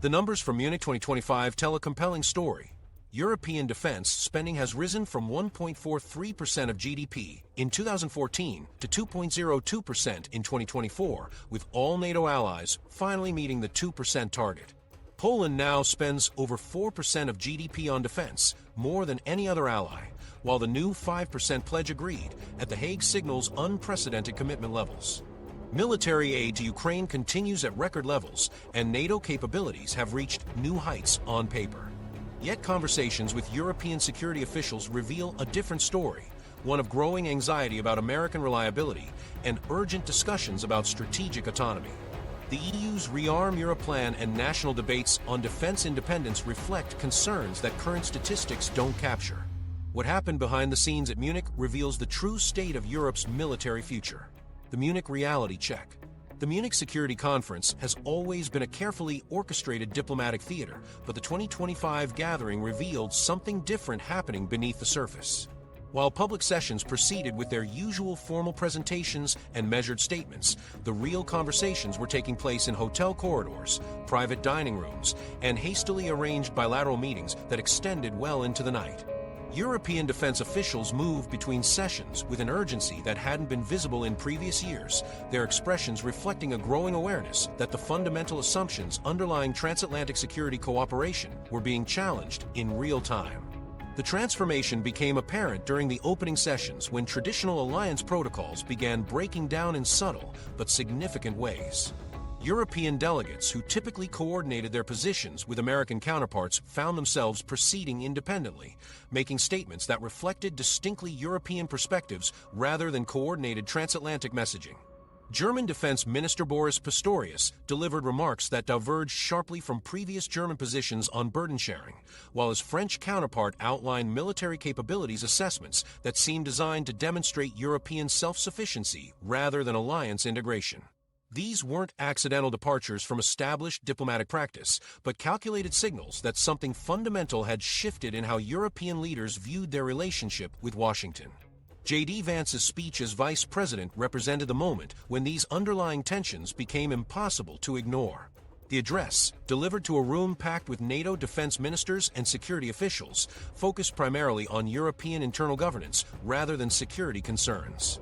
The numbers from Munich 2025 tell a compelling story. European defense spending has risen from 1.43% of GDP in 2014 to 2.02% in 2024, with all NATO allies finally meeting the 2% target. Poland now spends over 4% of GDP on defense, more than any other ally, while the new 5% pledge agreed at The Hague signals unprecedented commitment levels. Military aid to Ukraine continues at record levels, and NATO capabilities have reached new heights on paper. Yet conversations with European security officials reveal a different story, one of growing anxiety about American reliability and urgent discussions about strategic autonomy. The EU's Rearm Europe plan and national debates on defense independence reflect concerns that current statistics don't capture. What happened behind the scenes at Munich reveals the true state of Europe's military future. The Munich reality check. The Munich Security Conference has always been a carefully orchestrated diplomatic theater, but the 2025 gathering revealed something different happening beneath the surface. While public sessions proceeded with their usual formal presentations and measured statements, the real conversations were taking place in hotel corridors, private dining rooms, and hastily arranged bilateral meetings that extended well into the night. European defense officials moved between sessions with an urgency that hadn't been visible in previous years, their expressions reflecting a growing awareness that the fundamental assumptions underlying transatlantic security cooperation were being challenged in real time. The transformation became apparent during the opening sessions when traditional alliance protocols began breaking down in subtle but significant ways. European delegates who typically coordinated their positions with American counterparts found themselves proceeding independently, making statements that reflected distinctly European perspectives rather than coordinated transatlantic messaging. German Defense Minister Boris Pistorius delivered remarks that diverged sharply from previous German positions on burden sharing, while his French counterpart outlined military capabilities assessments that seemed designed to demonstrate European self-sufficiency rather than alliance integration. These weren't accidental departures from established diplomatic practice, but calculated signals that something fundamental had shifted in how European leaders viewed their relationship with Washington. J.D. Vance's speech as vice president represented the moment when these underlying tensions became impossible to ignore. The address, delivered to a room packed with NATO defense ministers and security officials, focused primarily on European internal governance rather than security concerns.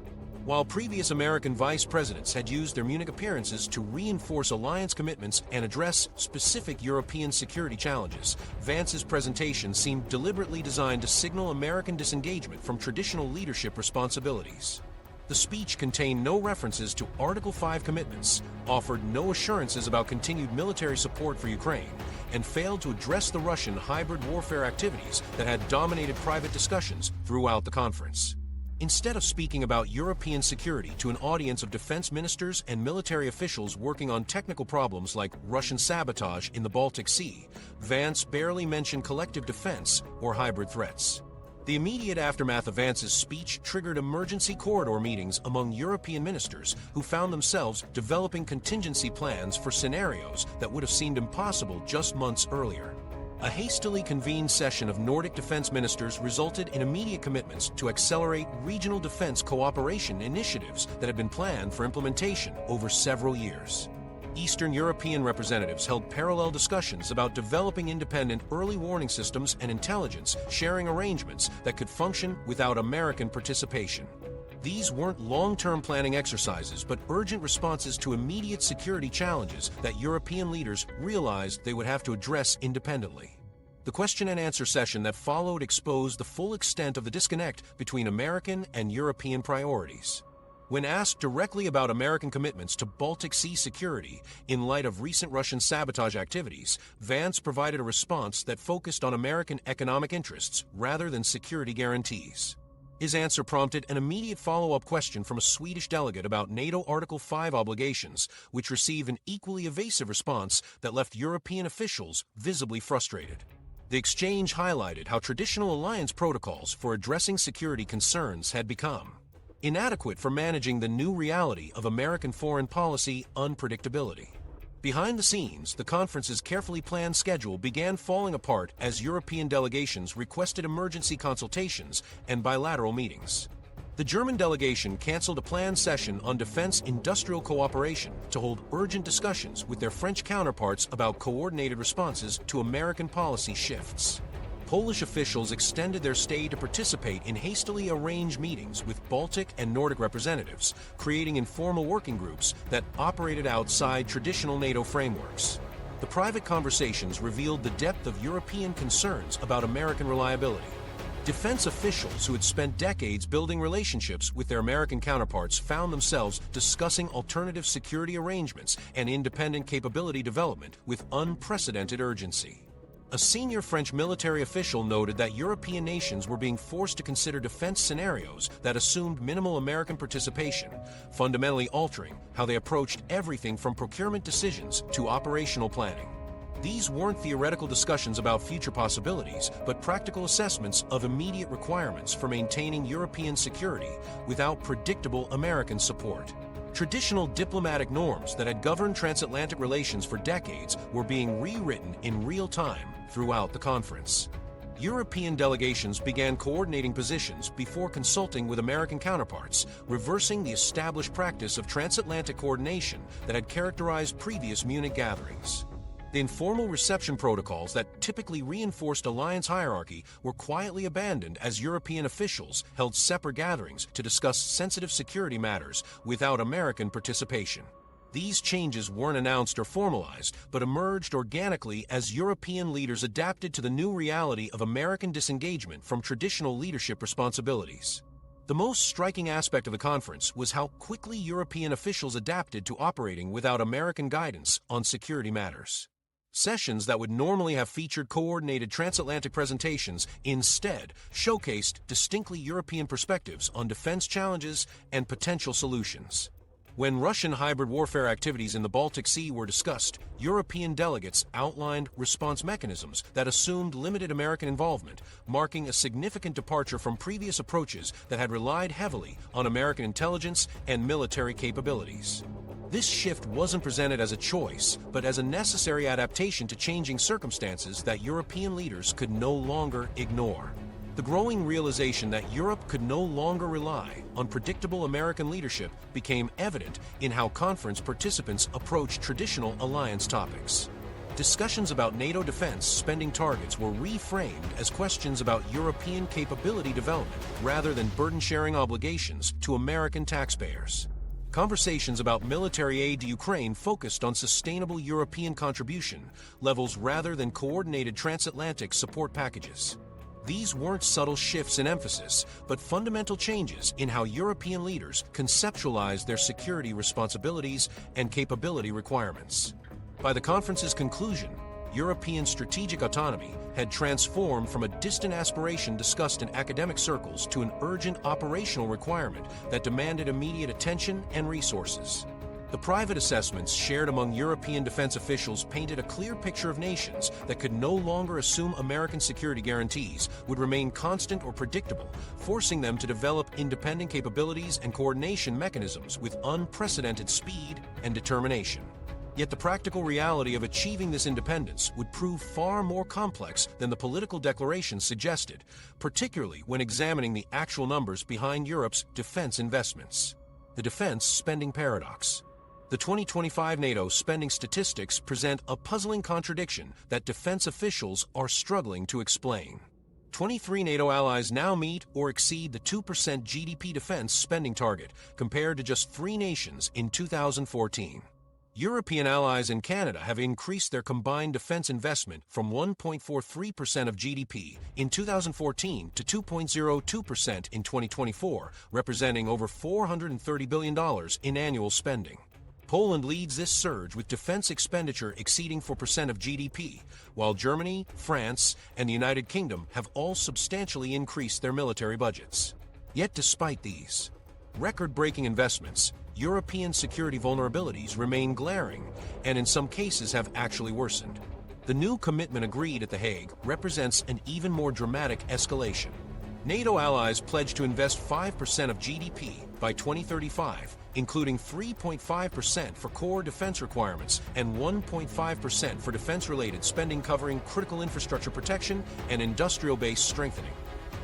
While previous American vice presidents had used their Munich appearances to reinforce alliance commitments and address specific European security challenges, Vance's presentation seemed deliberately designed to signal American disengagement from traditional leadership responsibilities. The speech contained no references to Article 5 commitments, offered no assurances about continued military support for Ukraine, and failed to address the Russian hybrid warfare activities that had dominated private discussions throughout the conference. Instead of speaking about European security to an audience of defense ministers and military officials working on technical problems like Russian sabotage in the Baltic Sea, Vance barely mentioned collective defense or hybrid threats. The immediate aftermath of Vance's speech triggered emergency corridor meetings among European ministers who found themselves developing contingency plans for scenarios that would have seemed impossible just months earlier. A hastily convened session of Nordic defense ministers resulted in immediate commitments to accelerate regional defense cooperation initiatives that had been planned for implementation over several years. Eastern European representatives held parallel discussions about developing independent early warning systems and intelligence sharing arrangements that could function without American participation. These weren't long-term planning exercises, but urgent responses to immediate security challenges that European leaders realized they would have to address independently. The question and answer session that followed exposed the full extent of the disconnect between American and European priorities. When asked directly about American commitments to Baltic Sea security in light of recent Russian sabotage activities, Vance provided a response that focused on American economic interests rather than security guarantees. His answer prompted an immediate follow-up question from a Swedish delegate about NATO Article 5 obligations, which received an equally evasive response that left European officials visibly frustrated. The exchange highlighted how traditional alliance protocols for addressing security concerns had become inadequate for managing the new reality of American foreign policy unpredictability. Behind the scenes, the conference's carefully planned schedule began falling apart as European delegations requested emergency consultations and bilateral meetings. The German delegation canceled a planned session on defense industrial cooperation to hold urgent discussions with their French counterparts about coordinated responses to American policy shifts. Polish officials extended their stay to participate in hastily arranged meetings with Baltic and Nordic representatives, creating informal working groups that operated outside traditional NATO frameworks. The private conversations revealed the depth of European concerns about American reliability. Defense officials who had spent decades building relationships with their American counterparts found themselves discussing alternative security arrangements and independent capability development with unprecedented urgency. A senior French military official noted that European nations were being forced to consider defense scenarios that assumed minimal American participation, fundamentally altering how they approached everything from procurement decisions to operational planning. These weren't theoretical discussions about future possibilities, but practical assessments of immediate requirements for maintaining European security without predictable American support. Traditional diplomatic norms that had governed transatlantic relations for decades were being rewritten in real time throughout the conference. European delegations began coordinating positions before consulting with American counterparts, reversing the established practice of transatlantic coordination that had characterized previous Munich gatherings. The informal reception protocols that typically reinforced alliance hierarchy were quietly abandoned as European officials held separate gatherings to discuss sensitive security matters without American participation. These changes weren't announced or formalized, but emerged organically as European leaders adapted to the new reality of American disengagement from traditional leadership responsibilities. The most striking aspect of the conference was how quickly European officials adapted to operating without American guidance on security matters. Sessions that would normally have featured coordinated transatlantic presentations instead showcased distinctly European perspectives on defense challenges and potential solutions. When Russian hybrid warfare activities in the Baltic Sea were discussed, European delegates outlined response mechanisms that assumed limited American involvement, marking a significant departure from previous approaches that had relied heavily on American intelligence and military capabilities. This shift wasn't presented as a choice, but as a necessary adaptation to changing circumstances that European leaders could no longer ignore. The growing realization that Europe could no longer rely on predictable American leadership became evident in how conference participants approached traditional alliance topics. Discussions about NATO defense spending targets were reframed as questions about European capability development rather than burden-sharing obligations to American taxpayers. Conversations about military aid to Ukraine focused on sustainable European contribution levels rather than coordinated transatlantic support packages. These weren't subtle shifts in emphasis, but fundamental changes in how European leaders conceptualized their security responsibilities and capability requirements. By the conference's conclusion, European strategic autonomy had transformed from a distant aspiration discussed in academic circles to an urgent operational requirement that demanded immediate attention and resources. The private assessments shared among European defense officials painted a clear picture of nations that could no longer assume American security guarantees would remain constant or predictable, forcing them to develop independent capabilities and coordination mechanisms with unprecedented speed and determination. Yet the practical reality of achieving this independence would prove far more complex than the political declarations suggested, particularly when examining the actual numbers behind Europe's defense investments. The defense spending paradox. The 2025 NATO spending statistics present a puzzling contradiction that defense officials are struggling to explain. 23 NATO allies now meet or exceed the 2% GDP defense spending target, compared to just 3 nations in 2014. European allies and Canada have increased their combined defense investment from 1.43% of GDP in 2014 to 2.02% in 2024, representing over $430 billion in annual spending. Poland leads this surge with defense expenditure exceeding 4% of GDP, while Germany, France, and the United Kingdom have all substantially increased their military budgets. Yet despite these record-breaking investments, European security vulnerabilities remain glaring and in some cases have actually worsened. The new commitment agreed at The Hague represents an even more dramatic escalation. NATO allies pledged to invest 5% of GDP by 2035, including 3.5% for core defense requirements and 1.5% for defense-related spending covering critical infrastructure protection and industrial base strengthening.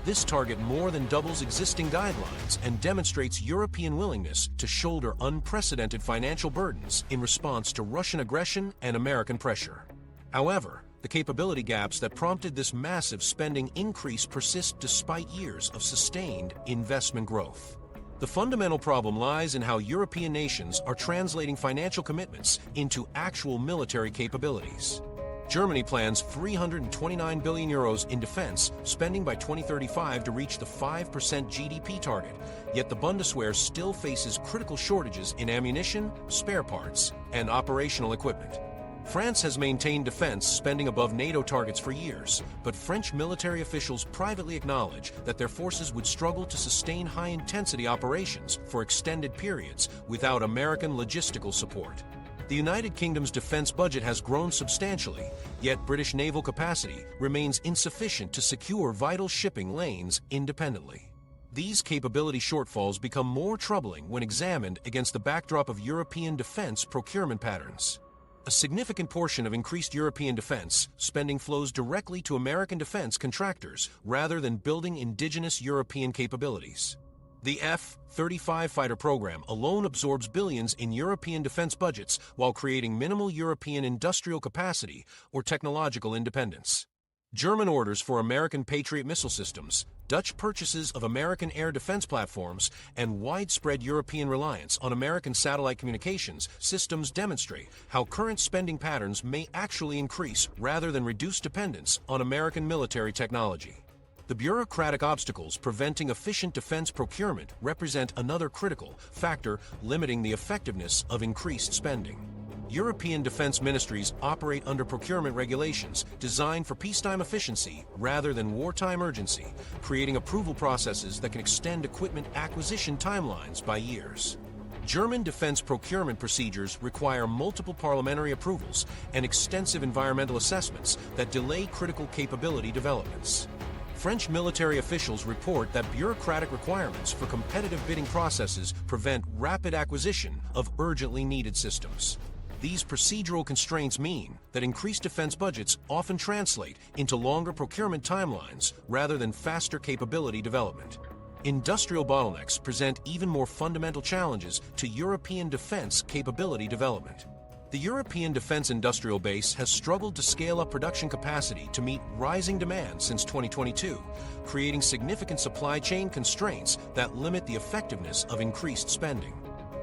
This target more than doubles existing guidelines and demonstrates European willingness to shoulder unprecedented financial burdens in response to Russian aggression and American pressure. However, the capability gaps that prompted this massive spending increase persist despite years of sustained investment growth. The fundamental problem lies in how European nations are translating financial commitments into actual military capabilities. Germany plans €329 billion in defense spending by 2035 to reach the 5% GDP target, yet the Bundeswehr still faces critical shortages in ammunition, spare parts, and operational equipment. France has maintained defense spending above NATO targets for years, but French military officials privately acknowledge that their forces would struggle to sustain high-intensity operations for extended periods without American logistical support. The United Kingdom's defense budget has grown substantially, yet British naval capacity remains insufficient to secure vital shipping lanes independently. These capability shortfalls become more troubling when examined against the backdrop of European defense procurement patterns. A significant portion of increased European defense spending flows directly to American defense contractors rather than building indigenous European capabilities. The F-35 fighter program alone absorbs billions in European defense budgets while creating minimal European industrial capacity or technological independence. German orders for American Patriot missile systems, Dutch purchases of American air defense platforms, and widespread European reliance on American satellite communications systems demonstrate how current spending patterns may actually increase rather than reduce dependence on American military technology. The bureaucratic obstacles preventing efficient defense procurement represent another critical factor limiting the effectiveness of increased spending. European defense ministries operate under procurement regulations designed for peacetime efficiency rather than wartime urgency, creating approval processes that can extend equipment acquisition timelines by years. German defense procurement procedures require multiple parliamentary approvals and extensive environmental assessments that delay critical capability developments. French military officials report that bureaucratic requirements for competitive bidding processes prevent rapid acquisition of urgently needed systems. These procedural constraints mean that increased defense budgets often translate into longer procurement timelines rather than faster capability development. Industrial bottlenecks present even more fundamental challenges to European defense capability development. The European defense industrial base has struggled to scale up production capacity to meet rising demand since 2022, creating significant supply chain constraints that limit the effectiveness of increased spending.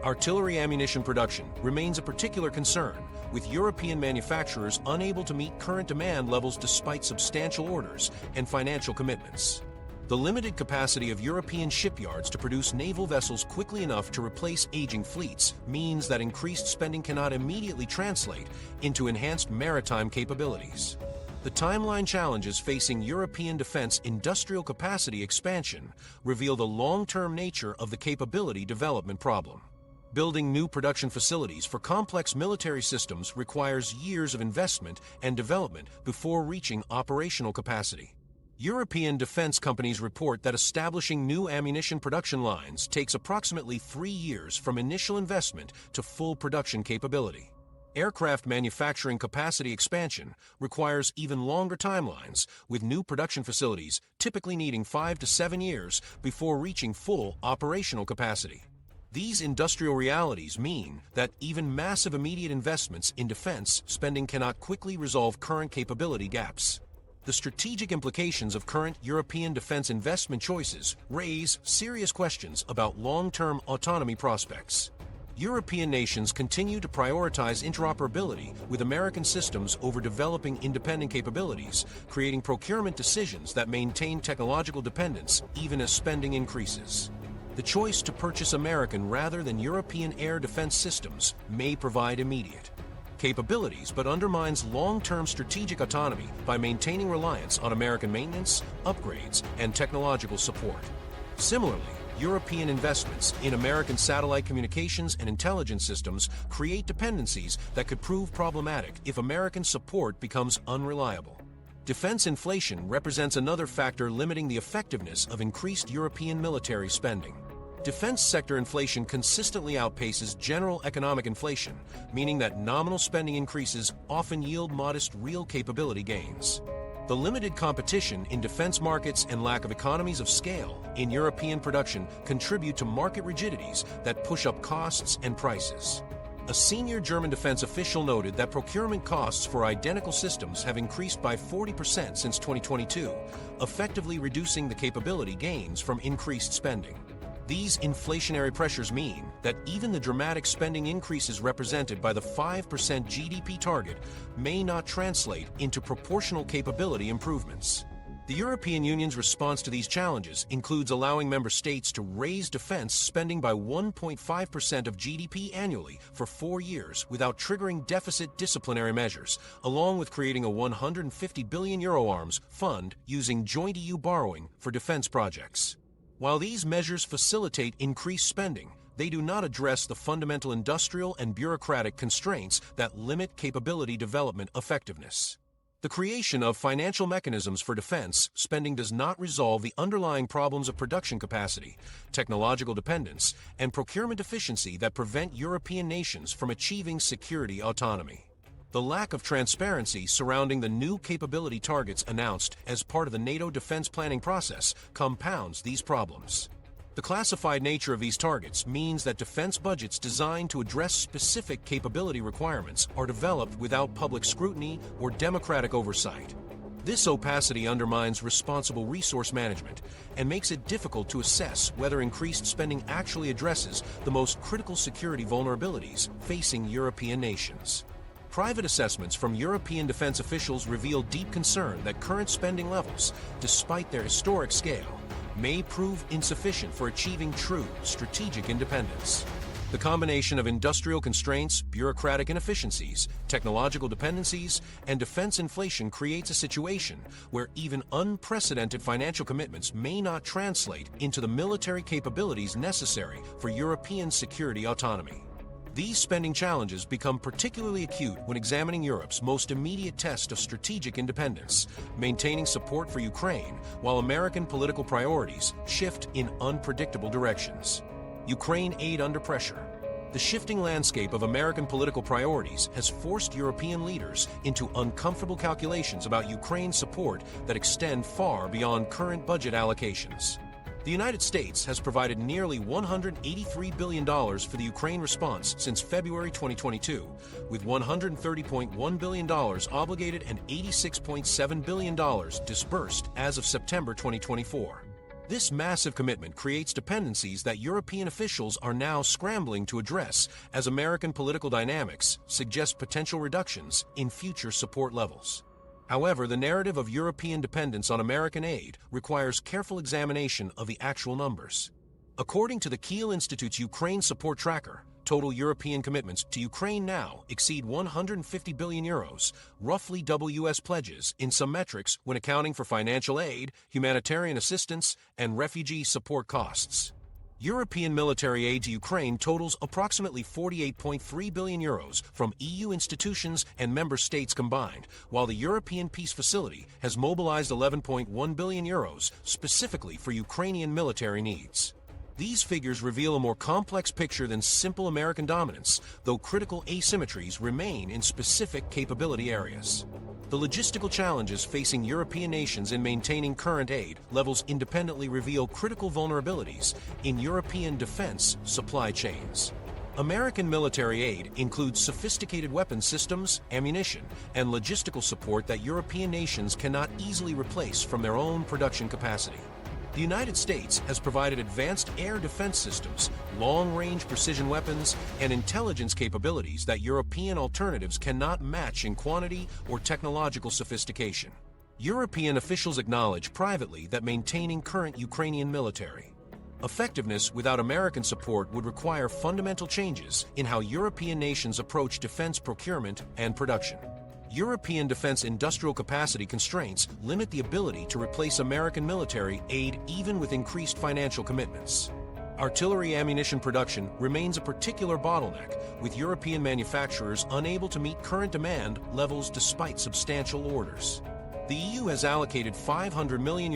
Artillery ammunition production remains a particular concern, with European manufacturers unable to meet current demand levels despite substantial orders and financial commitments. The limited capacity of European shipyards to produce naval vessels quickly enough to replace aging fleets means that increased spending cannot immediately translate into enhanced maritime capabilities. The timeline challenges facing European defense industrial capacity expansion reveal the long-term nature of the capability development problem. Building new production facilities for complex military systems requires years of investment and development before reaching operational capacity. European defense companies report that establishing new ammunition production lines takes approximately 3 years from initial investment to full production capability. Aircraft manufacturing capacity expansion requires even longer timelines, with new production facilities typically needing 5 to 7 years before reaching full operational capacity. These industrial realities mean that even massive immediate investments in defense spending cannot quickly resolve current capability gaps. The strategic implications of current European defense investment choices raise serious questions about long-term autonomy prospects. European nations continue to prioritize interoperability with American systems over developing independent capabilities, creating procurement decisions that maintain technological dependence even as spending increases. The choice to purchase American rather than European air defense systems may provide immediate capabilities but undermines long-term strategic autonomy by maintaining reliance on American maintenance, upgrades, and technological support. Similarly, European investments in American satellite communications and intelligence systems create dependencies that could prove problematic if American support becomes unreliable. Defense inflation represents another factor limiting the effectiveness of increased European military spending. Defense sector inflation consistently outpaces general economic inflation, meaning that nominal spending increases often yield modest real capability gains. The limited competition in defense markets and lack of economies of scale in European production contribute to market rigidities that push up costs and prices. A senior German defense official noted that procurement costs for identical systems have increased by 40% since 2022, effectively reducing the capability gains from increased spending. These inflationary pressures mean that even the dramatic spending increases represented by the 5% GDP target may not translate into proportional capability improvements. The European Union's response to these challenges includes allowing member states to raise defense spending by 1.5% of GDP annually for 4 years without triggering deficit disciplinary measures, along with creating a €150 billion arms fund using joint EU borrowing for defense projects. While these measures facilitate increased spending, they do not address the fundamental industrial and bureaucratic constraints that limit capability development effectiveness. The creation of financial mechanisms for defense spending does not resolve the underlying problems of production capacity, technological dependence, and procurement efficiency that prevent European nations from achieving security autonomy. The lack of transparency surrounding the new capability targets announced as part of the NATO defense planning process compounds these problems. The classified nature of these targets means that defense budgets designed to address specific capability requirements are developed without public scrutiny or democratic oversight. This opacity undermines responsible resource management and makes it difficult to assess whether increased spending actually addresses the most critical security vulnerabilities facing European nations. Private assessments from European defense officials reveal deep concern that current spending levels, despite their historic scale, may prove insufficient for achieving true strategic independence. The combination of industrial constraints, bureaucratic inefficiencies, technological dependencies, and defense inflation creates a situation where even unprecedented financial commitments may not translate into the military capabilities necessary for European security autonomy. These spending challenges become particularly acute when examining Europe's most immediate test of strategic independence, maintaining support for Ukraine while American political priorities shift in unpredictable directions. Ukraine aid under pressure. The shifting landscape of American political priorities has forced European leaders into uncomfortable calculations about Ukraine's support that extend far beyond current budget allocations. The United States has provided nearly $183 billion for the Ukraine response since February 2022, with $130.1 billion obligated and $86.7 billion disbursed as of September 2024. This massive commitment creates dependencies that European officials are now scrambling to address as American political dynamics suggest potential reductions in future support levels. However, the narrative of European dependence on American aid requires careful examination of the actual numbers. According to the Kiel Institute's Ukraine Support Tracker, total European commitments to Ukraine now exceed €150 billion, roughly double U.S. pledges in some metrics when accounting for financial aid, humanitarian assistance, and refugee support costs. European military aid to Ukraine totals approximately €48.3 billion from EU institutions and member states combined, while the European Peace Facility has mobilized €11.1 billion specifically for Ukrainian military needs. These figures reveal a more complex picture than simple American dominance, though critical asymmetries remain in specific capability areas. The logistical challenges facing European nations in maintaining current aid levels independently reveal critical vulnerabilities in European defense supply chains. American military aid includes sophisticated weapons systems, ammunition, and logistical support that European nations cannot easily replace from their own production capacity. The United States has provided advanced air defense systems, long-range precision weapons, and intelligence capabilities that European alternatives cannot match in quantity or technological sophistication. European officials acknowledge privately that maintaining current Ukrainian military effectiveness without American support would require fundamental changes in how European nations approach defense procurement and production. European defense industrial capacity constraints limit the ability to replace American military aid even with increased financial commitments. Artillery ammunition production remains a particular bottleneck, with European manufacturers unable to meet current demand levels despite substantial orders. The EU has allocated €500 million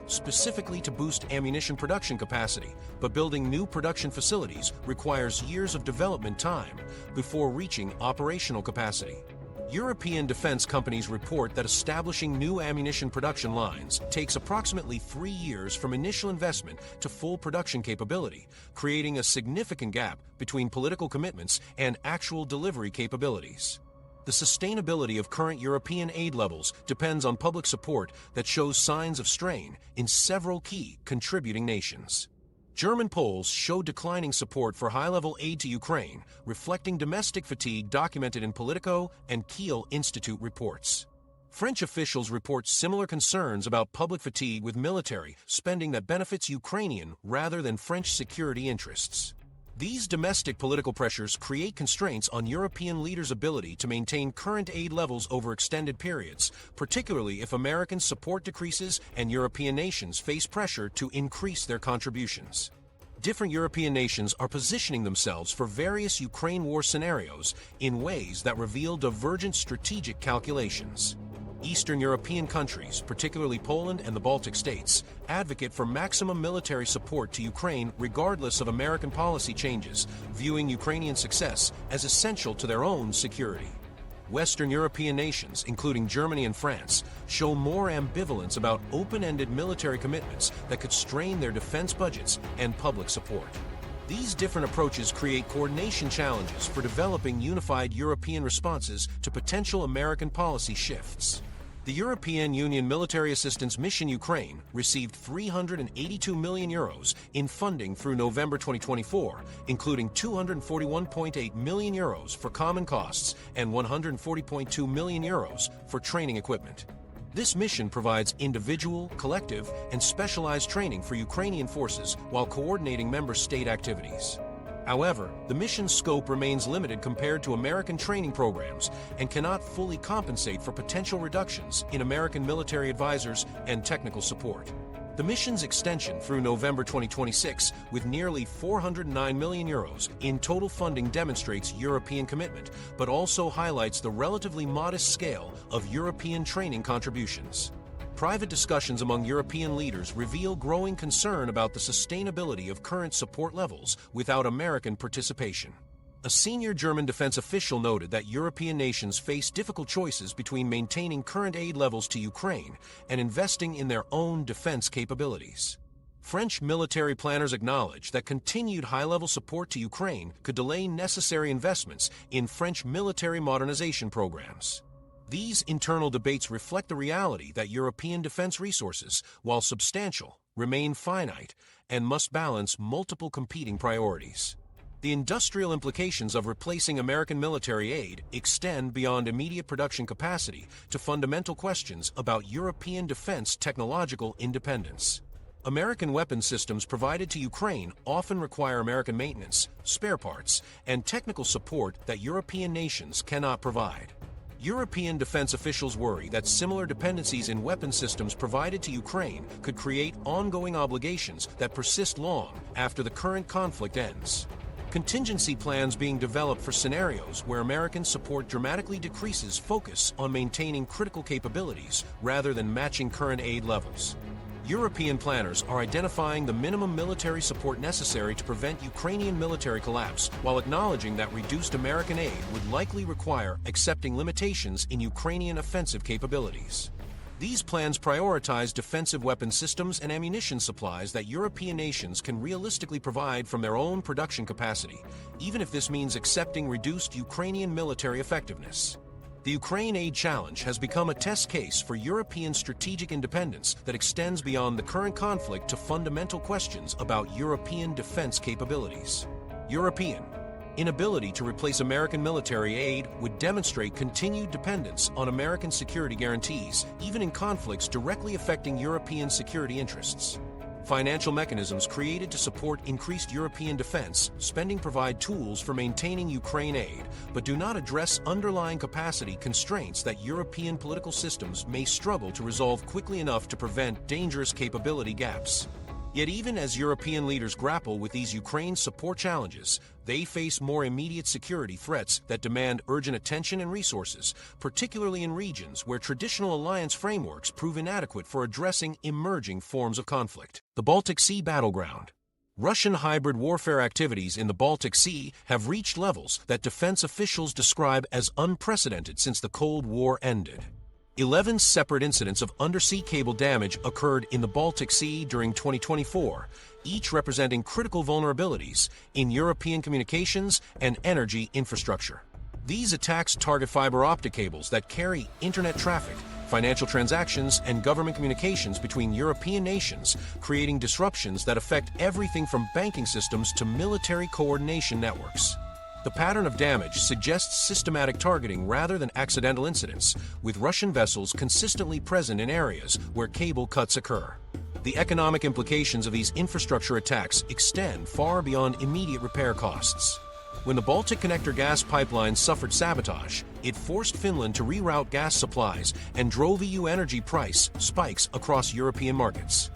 specifically to boost ammunition production capacity, but building new production facilities requires years of development time before reaching operational capacity. European defense companies report that establishing new ammunition production lines takes approximately 3 years from initial investment to full production capability, creating a significant gap between political commitments and actual delivery capabilities. The sustainability of current European aid levels depends on public support that shows signs of strain in several key contributing nations. German polls show declining support for high-level aid to Ukraine, reflecting domestic fatigue documented in Politico and Kiel Institute reports. French officials report similar concerns about public fatigue with military spending that benefits Ukrainian rather than French security interests. These domestic political pressures create constraints on European leaders' ability to maintain current aid levels over extended periods, particularly if American support decreases and European nations face pressure to increase their contributions. Different European nations are positioning themselves for various Ukraine war scenarios in ways that reveal divergent strategic calculations. Eastern European countries, particularly Poland and the Baltic states, advocate for maximum military support to Ukraine regardless of American policy changes, viewing Ukrainian success as essential to their own security. Western European nations, including Germany and France, show more ambivalence about open-ended military commitments that could strain their defense budgets and public support. These different approaches create coordination challenges for developing unified European responses to potential American policy shifts. The European Union Military Assistance Mission Ukraine received €382 million in funding through November 2024, including €241.8 million for common costs and €140.2 million for training equipment. This mission provides individual, collective, and specialized training for Ukrainian forces while coordinating member state activities. However, the mission's scope remains limited compared to American training programs and cannot fully compensate for potential reductions in American military advisors and technical support. The mission's extension through November 2026, with nearly €409 million in total funding, demonstrates European commitment, but also highlights the relatively modest scale of European training contributions. Private discussions among European leaders reveal growing concern about the sustainability of current support levels without American participation. A senior German defense official noted that European nations face difficult choices between maintaining current aid levels to Ukraine and investing in their own defense capabilities. French military planners acknowledge that continued high-level support to Ukraine could delay necessary investments in French military modernization programs. These internal debates reflect the reality that European defense resources, while substantial, remain finite and must balance multiple competing priorities. The industrial implications of replacing American military aid extend beyond immediate production capacity to fundamental questions about European defense technological independence. American weapon systems provided to Ukraine often require American maintenance, spare parts, and technical support that European nations cannot provide. European defense officials worry that similar dependencies in weapon systems provided to Ukraine could create ongoing obligations that persist long after the current conflict ends. Contingency plans being developed for scenarios where American support dramatically decreases focus on maintaining critical capabilities rather than matching current aid levels. European planners are identifying the minimum military support necessary to prevent Ukrainian military collapse, while acknowledging that reduced American aid would likely require accepting limitations in Ukrainian offensive capabilities. These plans prioritize defensive weapon systems and ammunition supplies that European nations can realistically provide from their own production capacity, even if this means accepting reduced Ukrainian military effectiveness. The Ukraine aid challenge has become a test case for European strategic independence that extends beyond the current conflict to fundamental questions about European defense capabilities. European inability to replace American military aid would demonstrate continued dependence on American security guarantees, even in conflicts directly affecting European security interests. Financial mechanisms created to support increased European defense spending provide tools for maintaining Ukraine aid, but do not address underlying capacity constraints that European political systems may struggle to resolve quickly enough to prevent dangerous capability gaps. Yet even as European leaders grapple with these Ukraine support challenges, they face more immediate security threats that demand urgent attention and resources, particularly in regions where traditional alliance frameworks prove inadequate for addressing emerging forms of conflict. The Baltic Sea battleground. Russian hybrid warfare activities in the Baltic Sea have reached levels that defense officials describe as unprecedented since the Cold War ended. 11 separate incidents of undersea cable damage occurred in the Baltic Sea during 2024, each representing critical vulnerabilities in European communications and energy infrastructure. These attacks target fiber optic cables that carry internet traffic, financial transactions, and government communications between European nations, creating disruptions that affect everything from banking systems to military coordination networks. The pattern of damage suggests systematic targeting rather than accidental incidents, with Russian vessels consistently present in areas where cable cuts occur. The economic implications of these infrastructure attacks extend far beyond immediate repair costs. When the Baltic Connector gas pipeline suffered sabotage, it forced Finland to reroute gas supplies and drove EU energy price spikes across European markets.